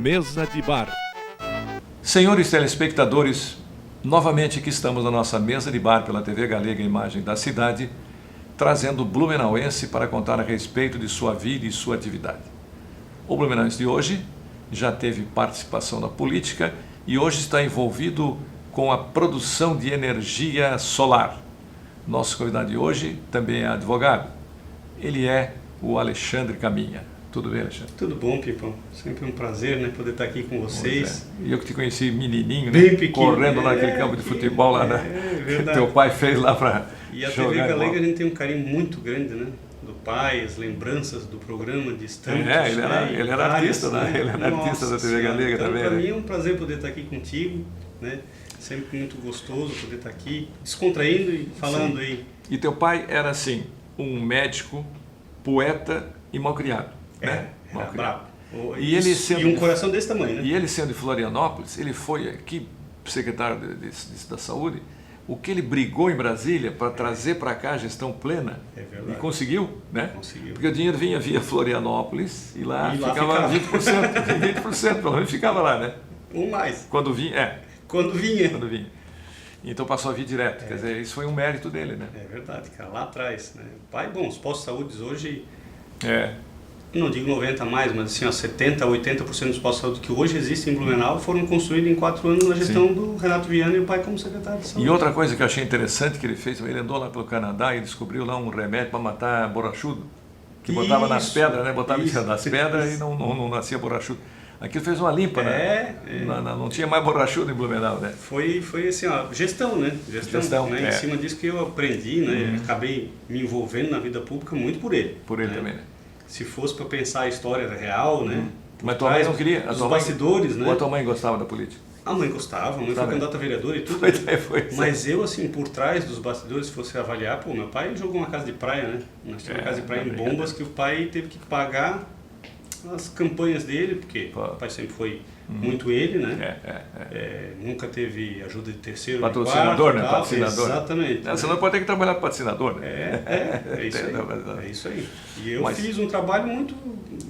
Mesa de Bar. Senhores telespectadores, novamente aqui estamos na nossa mesa de bar pela TV Galega Imagem da Cidade, trazendo o blumenauense para contar a respeito de sua vida e sua atividade. O blumenauense de hoje já teve participação na política e hoje está envolvido com a produção de energia solar. Nosso convidado de hoje também é advogado. Ele é o Alexandre Caminha. Tudo bem, Alexandre? Tudo bom, Pipão. Sempre um prazer, né, poder estar aqui com vocês. E eu que te conheci menininho, bem né? Pequeno, correndo naquele campo de futebol lá, que teu pai fez lá para E a jogar TV Galega bola. a gente tem um carinho muito grande, né? Do pai, as lembranças do programa de estampas. Ele era artista, né? Ele era artista da TV Galega então, também. Para né? mim é um prazer poder estar aqui contigo, né? Sempre muito gostoso poder estar aqui, descontraindo e falando. Sim. Aí. E teu pai era assim, um médico, poeta e malcriado, né? Era bravo. E um coração desse tamanho, né? E ele sendo de Florianópolis, ele foi aqui secretário da Saúde. O que ele brigou em Brasília para trazer para cá a gestão plena, e conseguiu, né? Conseguiu. Porque o dinheiro vinha via Florianópolis e lá ficava 20%, 20% pelo menos ficava lá, né? Ou mais. Quando vinha, Quando vinha. Então passou a vir direto, quer dizer, isso foi um mérito dele, né? É verdade, cara, lá atrás, né? Pai, bom, os postos de saúde hoje, não digo 90 mais, mas assim, ó, 70%, 80% dos postos de saúde que hoje existem em Blumenau foram construídos em 4 anos na gestão do Renato Viana e o pai como secretário de saúde. E outra coisa que eu achei interessante que ele fez, ele andou lá pelo Canadá e descobriu lá um remédio para matar borrachudo, que botava nas pedras, né? Botava em cima das pedras e não nascia borrachudo. Aquilo fez uma limpa, né? Não tinha mais borrachudo em Blumenau, né? Foi assim, ó, gestão, né? Gestão né? Em cima disso que eu aprendi, né? Acabei me envolvendo na vida pública muito por ele. Por ele também, né? Se fosse para pensar a história real, né? Mas tua mãe não queria? Os bastidores, né? Ou a tua mãe gostava da política? A mãe gostava, a mãe foi candidata a vereadora e tudo. Mas eu, assim, por trás dos bastidores, se fosse avaliar, pô, meu pai jogou uma casa de praia, né? Nós tínhamos uma casa de praia em Bombas que o pai teve que pagar as campanhas dele, porque o pai sempre foi muito ele, né? Nunca teve ajuda de terceiro, patrocinador, quarto, né? Patrocinador. Exatamente. Você não pode ter que trabalhar com patrocinador, né? É isso aí. É isso aí. E eu fiz um trabalho muito...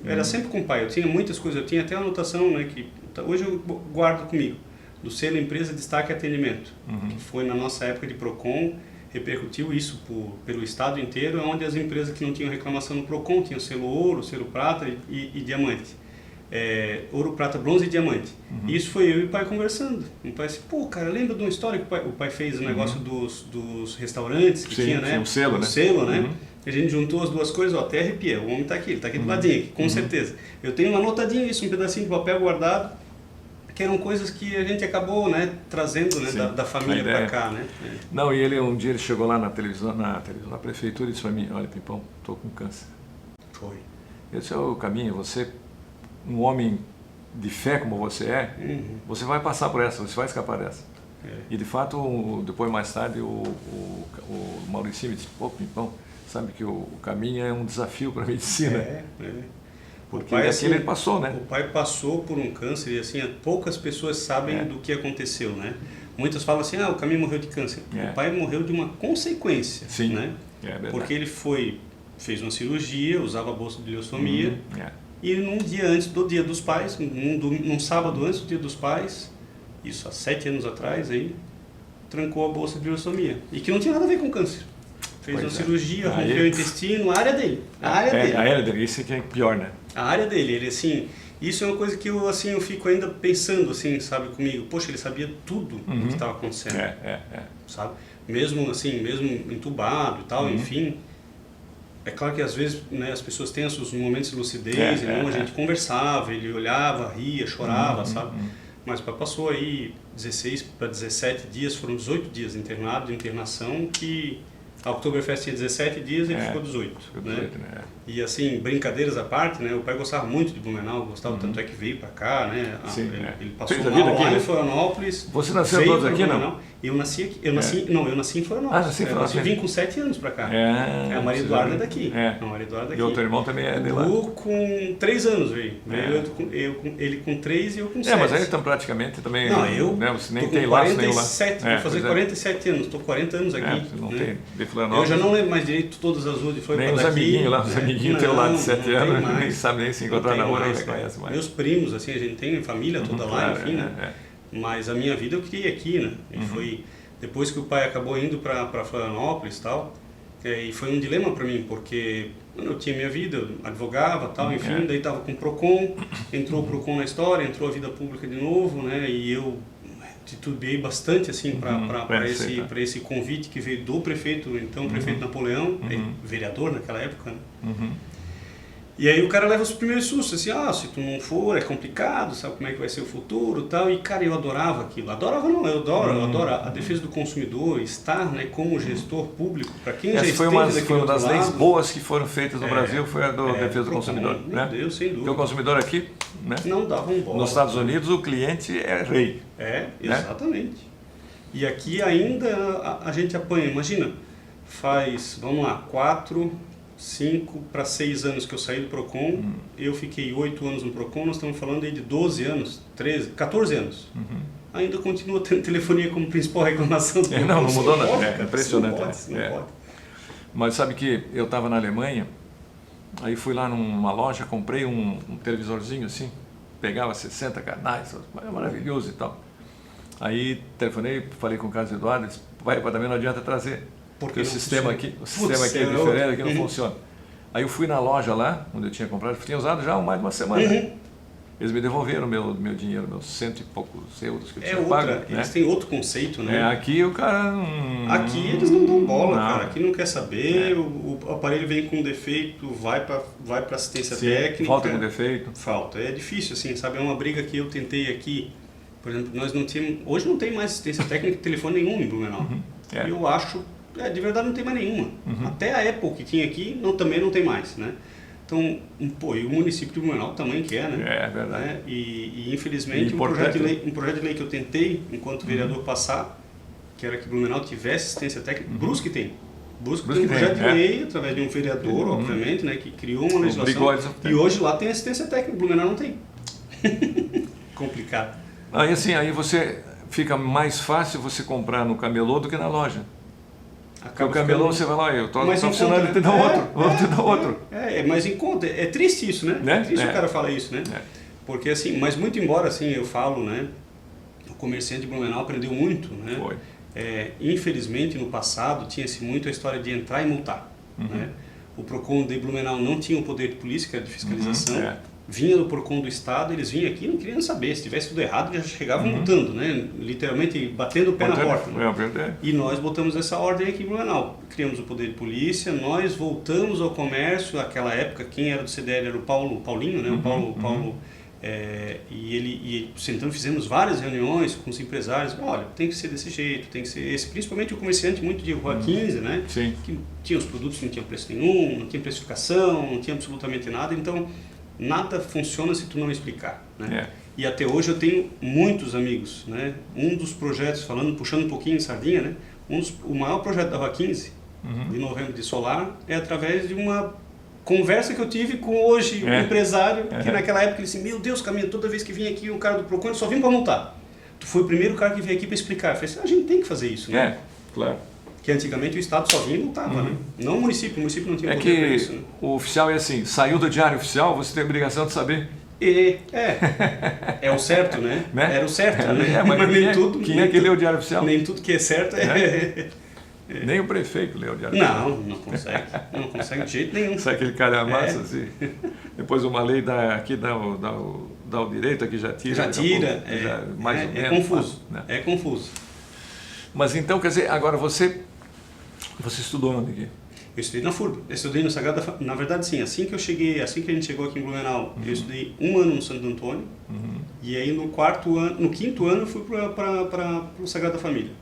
Era sempre com o pai. Eu tinha muitas coisas. Eu tinha até a anotação, né? Que hoje eu guardo comigo. Do selo Empresa Destaque e Atendimento. Que foi na nossa época de PROCON. Repercutiu isso pelo estado inteiro, onde as empresas que não tinham reclamação no PROCON tinham selo ouro, selo prata e diamante. Ouro, prata, bronze e diamante. E isso foi eu e o pai conversando. O pai disse, pô, cara, lembra de uma história que o pai fez o negócio dos restaurantes que tinha, né? Tinha um selo, né? Selo, né? A gente juntou as duas coisas, até arrepia. O homem está aqui, ele está aqui do ladinho, aqui, com certeza. Eu tenho anotadinho isso, um pedacinho de papel guardado, que eram coisas que a gente acabou, né, trazendo, né, da família para cá, né? Não, e um dia ele chegou lá na prefeitura e disse para mim, olha, Pipão, estou com câncer. Foi. Eu disse, ô Caminha, você, um homem de fé como você é, você vai passar por essa, você vai escapar dessa. E de fato, depois mais tarde, o Mauricinho me disse, pô, Pipão, sabe que o Caminha é um desafio para a medicina. Porque pai, assim, ele passou, né? O pai passou por um câncer e assim, poucas pessoas sabem do que aconteceu, né? Muitas falam assim, o Caminha morreu de câncer. O pai morreu de uma consequência, né? Porque ele fez uma cirurgia, usava a bolsa de leucemia e num dia antes do Dia dos Pais, num sábado antes do Dia dos Pais, isso há 7 anos atrás, aí, trancou a bolsa de leucemia. E que não tinha nada a ver com câncer. Fez uma cirurgia, rompeu o intestino, a área dele. A área dele, isso que é pior, né? A área dele, ele assim, isso é uma coisa que eu assim, eu fico ainda pensando assim, sabe, comigo, poxa, ele sabia tudo o que estava acontecendo, sabe? Mesmo assim, mesmo entubado e tal, enfim, é claro que às vezes, né, as pessoas têm os seus momentos de lucidez, a gente conversava, ele olhava, ria, chorava, sabe? Mas passou aí 16 para 17 dias, foram 18 dias internado, de internação, que a Oktoberfest tinha 17 dias e ele ficou 18. Né? E assim, brincadeiras à parte, né? O pai gostava muito de Blumenau, gostava tanto é que veio para cá, né? Ele passou mal lá em Florianópolis. Você nasceu todos aqui, não? Eu nasci aqui, eu nasci em Florianópolis. Eu vim com 7 anos para cá. A Maria Eduarda é daqui. A Maria Eduarda é daqui. E o teu irmão também é de lá? O com 3 anos veio. Ele com 3 e eu com 7. Mas aí estão praticamente também... Não, eu né, você nem tô tem com laço 47, vou fazer 47 anos, estou 40 anos aqui. Você não tem, de Florianópolis. Eu já não lembro mais direito todas as ruas de Florianópolis. Nem os amiguinhos lá, os amiguinhos teu lá de 7 anos, nem sabe nem se encontrar na rua, não reconhece mais. Meus primos, assim, a gente tem família toda lá, claro, enfim, né? Mas a minha vida eu criei aqui, né? E foi depois que o pai acabou indo para Florianópolis e tal, e foi um dilema para mim, porque eu tinha minha vida, eu advogava tal, enfim, daí estava com o Procon, entrou o Procon na história, entrou a vida pública de novo, né? E eu titubeei bastante assim para esse convite que veio do prefeito, então prefeito Napoleão, vereador naquela época, né? E aí o cara leva os primeiros sustos, assim, se tu não for é complicado, sabe como é que vai ser o futuro e tal, e cara, eu adorava aquilo, eu adoro a defesa do consumidor, estar, né, como gestor público, para quem já esteve foi uma das leis boas que foram feitas no Brasil, foi a defesa do consumidor, né? Meu Deus, sem dúvida. Porque o consumidor aqui, né, não dava um bola. Nos Estados Unidos o cliente é rei. Exatamente. Né? E aqui ainda a gente apanha, imagina, faz, vamos lá, 5 para 6 anos que eu saí do Procon, eu fiquei 8 anos no Procon, nós estamos falando aí de 12 anos, 13, 14 anos. Ainda continua tendo telefonia como principal reclamação do Não mudou nada, é impressionante. Não pode. Mas sabe que eu estava na Alemanha, aí fui lá numa loja, comprei um televisorzinho assim, pegava 60 canais, maravilhoso e tal. Aí telefonei, falei com o Carlos Eduardo, disse, pai, também não adianta trazer. Porque o sistema aqui é diferente, aqui não funciona. Aí eu fui na loja lá, onde eu tinha comprado, tinha usado já há mais de uma semana. Eles me devolveram meu dinheiro, meus 100 e poucos euros que eu tinha pago. Eles têm outro conceito, né? Aqui o cara... Aqui eles não dão bola, cara. Aqui não quer saber, o aparelho vem com defeito, vai para assistência técnica. Falta com defeito. Falta. É difícil, assim, sabe? É uma briga que eu tentei aqui. Por exemplo, nós não tínhamos... Hoje não tem mais assistência técnica de telefone nenhum em Blumenau. E eu acho... de verdade não tem mais nenhuma. Até a Apple que tinha aqui também não tem mais, né? Então, e o município de Blumenau, o tamanho que é, né? É verdade. Né? E infelizmente um projeto de lei que eu tentei, enquanto vereador, passar, que era que Blumenau tivesse assistência técnica, Brusque tem. Brusque tem um projeto de lei, através de um vereador, obviamente, né? Que criou uma legislação. E hoje lá tem assistência técnica, Blumenau não tem. Complicado. Aí assim, aí você fica mais fácil você comprar no camelô do que na loja. Porque o camelô você vai lá, eu estou funcionando, te dá outro. Mas em conta, é triste isso, né? É triste o cara falar isso, né? Porque assim, mas muito embora assim eu falo, né? O comerciante de Blumenau aprendeu muito, né? Foi. Infelizmente no passado tinha-se muito a história de entrar e multar, né? O Procon de Blumenau não tinha o poder de polícia, que era de fiscalização. Vinha do Procon do Estado, eles vinham aqui e não queriam saber, se tivesse tudo errado já chegavam multando, né? Literalmente batendo o pé na porta. Né? E nós botamos essa ordem aqui em Blumenau. Criamos o poder de polícia, nós voltamos ao comércio, naquela época quem era do CDL era o Paulinho, né? O Paulo e sentando, fizemos várias reuniões com os empresários, olha, tem que ser desse jeito, tem que ser esse, principalmente o comerciante muito de Rua 15, né? Sim. Que tinha os produtos que não tinham preço nenhum, não tinha precificação, não tinha absolutamente nada, então nada funciona se tu não explicar, né? E até hoje eu tenho muitos amigos, né? Um dos projetos, puxando um pouquinho em sardinha, né? O maior projeto da Rua 15, de novembro de solar, é através de uma conversa que eu tive com hoje um empresário, que naquela época ele disse, meu Deus, Caminha, toda vez que vinha aqui um cara do Procon, ele só vinha para multar. Tu foi o primeiro cara que veio aqui para explicar. Eu falei assim, a gente tem que fazer isso, né? Claro. Que antigamente o Estado só vinha e multava, né? Não o município não tinha poder para isso. Né? O oficial é assim, saiu do diário oficial, você tem a obrigação de saber. É o certo, né? Era o certo, né? Mas nem tudo. Quem é que lê o diário oficial? Nem tudo que é certo Nem o prefeito lê o diário oficial. Não consegue. Não consegue de jeito nenhum. Sabe aquele calhamaço assim? Depois uma lei aqui dá o direito, aqui já tira. Já tira, mais ou menos. Confuso. Né? É confuso. Mas então, quer dizer, agora você estudou onde aqui? Eu estudei na FURB, eu estudei no Sagrada Família. Na verdade, sim, assim que a gente chegou aqui em Blumenau, eu estudei 1 ano no Santo Antônio, e aí no 5º ano eu fui para o Sagrada Família.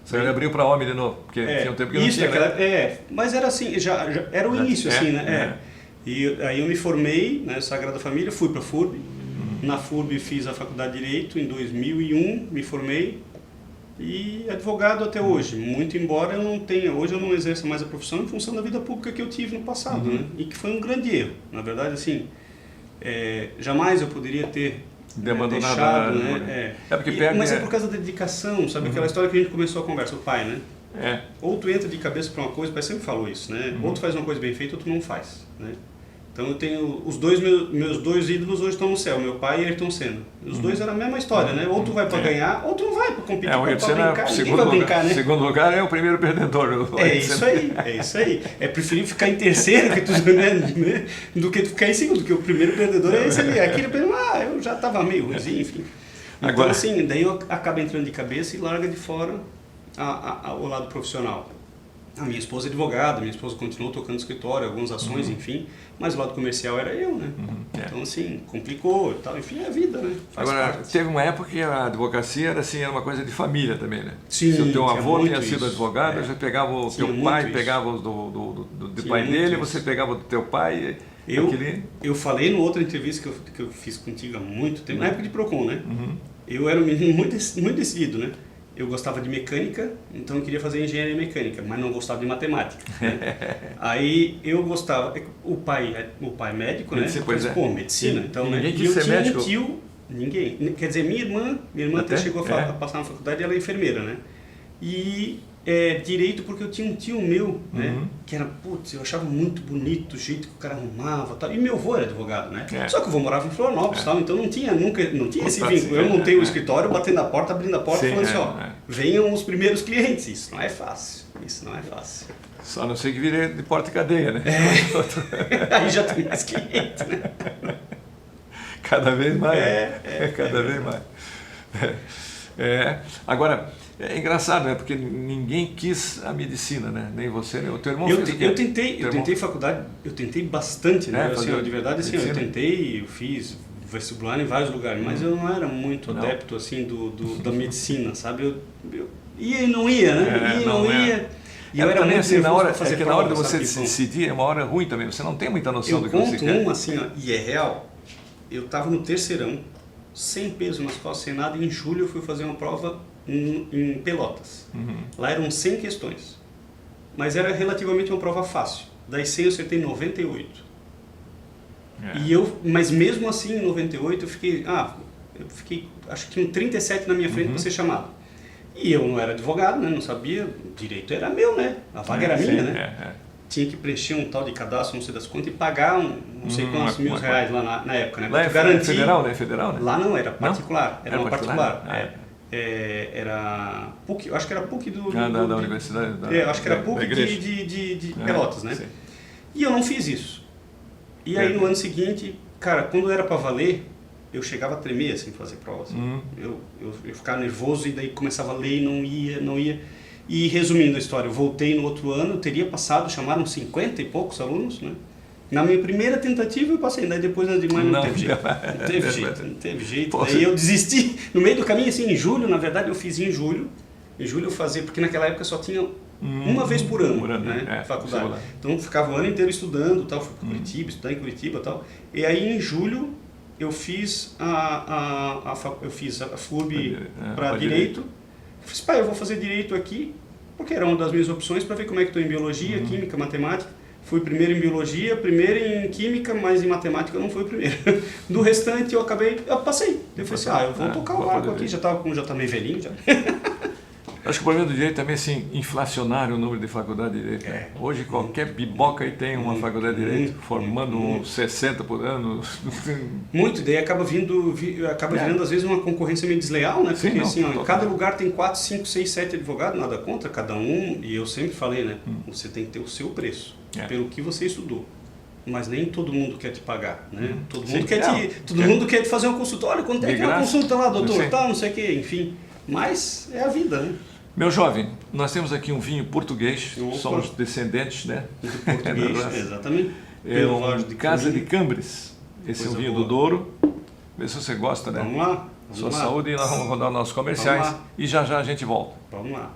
Você abriu para homem de novo, porque tinha um tempo que não tinha, mas era assim, já era o início, assim, né? E aí eu me formei na Sagrada Família, fui para a FURB, na FURB fiz a faculdade de Direito em 2001, me formei, e advogado até hoje, muito embora hoje eu não exerça mais a profissão em função da vida pública que eu tive no passado, né? E que foi um grande erro. Na verdade, assim, jamais eu poderia ter deixado, né? Porque mas é por causa da dedicação, sabe? Aquela história que a gente começou a conversa, o pai, né? Ou tu entra de cabeça para uma coisa, o pai sempre falou isso, né? Ou tu faz uma coisa bem feita ou tu não faz, né? Então eu tenho os dois meus dois ídolos hoje estão no céu, meu pai e Ayrton Senna. Os dois eram a mesma história, né? Ou tu vai para ganhar, ou tu não vai para competir, para brincar. Ninguém vai brincar, né? Segundo lugar é o primeiro perdedor. É isso aí. É preferível ficar em terceiro que tu, né? Do que tu ficar em segundo, porque o primeiro perdedor é esse ali. Aquele eu já estava meio ruimzinho, enfim. Então agora, assim, daí eu acabo entrando de cabeça e larga de fora o lado profissional. A minha esposa é advogada, minha esposa continuou tocando no escritório, algumas ações, enfim, mas o lado comercial era eu, né? Então, assim, complicou e tal, enfim, é a vida, né? Agora, teve uma época que a advocacia era, assim, era uma coisa de família também, né? Sim, se o teu avô tinha sido advogado, você pegava o teu pai, isso. pegava do pai dele, você pegava do teu pai. Eu falei no outra entrevista que eu fiz contigo há muito tempo, na época de Procon, né? Eu era um menino muito decidido, né? Eu gostava de mecânica, então eu queria fazer engenharia mecânica, mas não gostava de matemática. Né? Aí eu gostava, o pai é médico, né? Pô, medicina, então, né? Ninguém quis ser médico. Um tio, ninguém. Quer dizer, minha irmã até chegou a passar na faculdade, ela é enfermeira, né? E direito porque eu tinha um tio meu, né? Que era, eu achava muito bonito o jeito que o cara arrumava, tal. E meu avô era advogado, né? Só que o avô morava em Florianópolis, tal, então não tinha esse vínculo. Eu montei o escritório, batendo a porta, abrindo a porta, falando assim, venham os primeiros clientes. Isso não é fácil. Só não sei que virei de porta e cadeia, né? Aí já tem mais clientes, né? Cada vez mais. Cada vez mais. Agora, é engraçado, né? Porque ninguém quis a medicina, né? Nem você, nem o teu irmão. Eu tentei faculdade, eu tentei bastante, né? De verdade, assim, eu fiz vestibular em vários lugares, mas eu não era muito adepto, assim, da medicina, sabe? Eu ia e não ia, né? Ia. E eu era também, muito assim, na hora prova, de você se decidir, é uma hora ruim também, você não tem muita noção do que você quer. Eu conto assim, e é real, eu estava no terceirão, sem peso nas costas, sem nada, e em julho eu fui fazer uma prova em Pelotas. Lá eram 100 questões, mas era relativamente uma prova fácil. Das 100 eu acertei 98. Mas mesmo assim, em 98, eu fiquei acho que 37 na minha frente para ser chamado. E eu não era advogado, né? Não sabia, o direito era meu, né? A vaga era minha, né? Tinha que preencher um tal de cadastro, não sei das quantas, e pagar não sei quantos mil reais lá na época, né? Lá é federal, né? Lá não, era particular. Era uma particular. Era PUC, eu acho que era PUC da universidade. Eu acho que era PUC de Pelotas, né? Sim. E eu não fiz isso. E aí no ano seguinte, cara, quando era para valer, eu chegava a tremer assim, fazer provas. Eu ficava nervoso e daí começava a ler e não ia. E resumindo a história, eu voltei no outro ano, eu teria passado, chamaram 50 e poucos alunos, né? Na minha primeira tentativa eu passei, daí depois não teve jeito. Daí eu desisti no meio do caminho, assim, em julho, na verdade eu fiz em julho. Em julho eu fazia, porque naquela época só tinha uma vez por ano, né? Faculdade. Então eu ficava o ano inteiro estudando, tal, fui para Curitiba, estudar em Curitiba e tal. E aí em julho eu fiz a FURB para Direito. Eu fiz, pai, eu vou fazer Direito aqui, porque era uma das minhas opções para ver como é que estou em Biologia, Química, Matemática. Fui primeiro em Biologia, primeiro em Química, mas em Matemática eu não fui o primeiro. Do restante eu passei. Eu falei assim, eu vou tocar o barco aqui, já tá meio velhinho já. Acho que o problema do direito também é assim, inflacionário o número de faculdade de direito. Hoje qualquer biboca aí tem uma faculdade de direito, formando 60 por ano. Muito, daí acaba virando às vezes uma concorrência meio desleal, né? Porque em cada lugar tem 4, 5, 6, 7 advogados, nada contra, cada um, e eu sempre falei, né? Você tem que ter o seu preço, pelo que você estudou. Mas nem todo mundo quer te pagar, né? Todo mundo quer te fazer uma consulta. Olha, quanto é que é uma consulta lá, doutor? Tal, não sei o quê, enfim. Mas é a vida, né? Meu jovem, nós temos aqui um vinho português, somos descendentes, né? Do português, exatamente. É um Casa de Cambres. Esse é um vinho do Douro. Vê se você gosta, né? Vamos lá. Sua saúde, e nós vamos rodar nossos comerciais e já a gente volta. Vamos lá.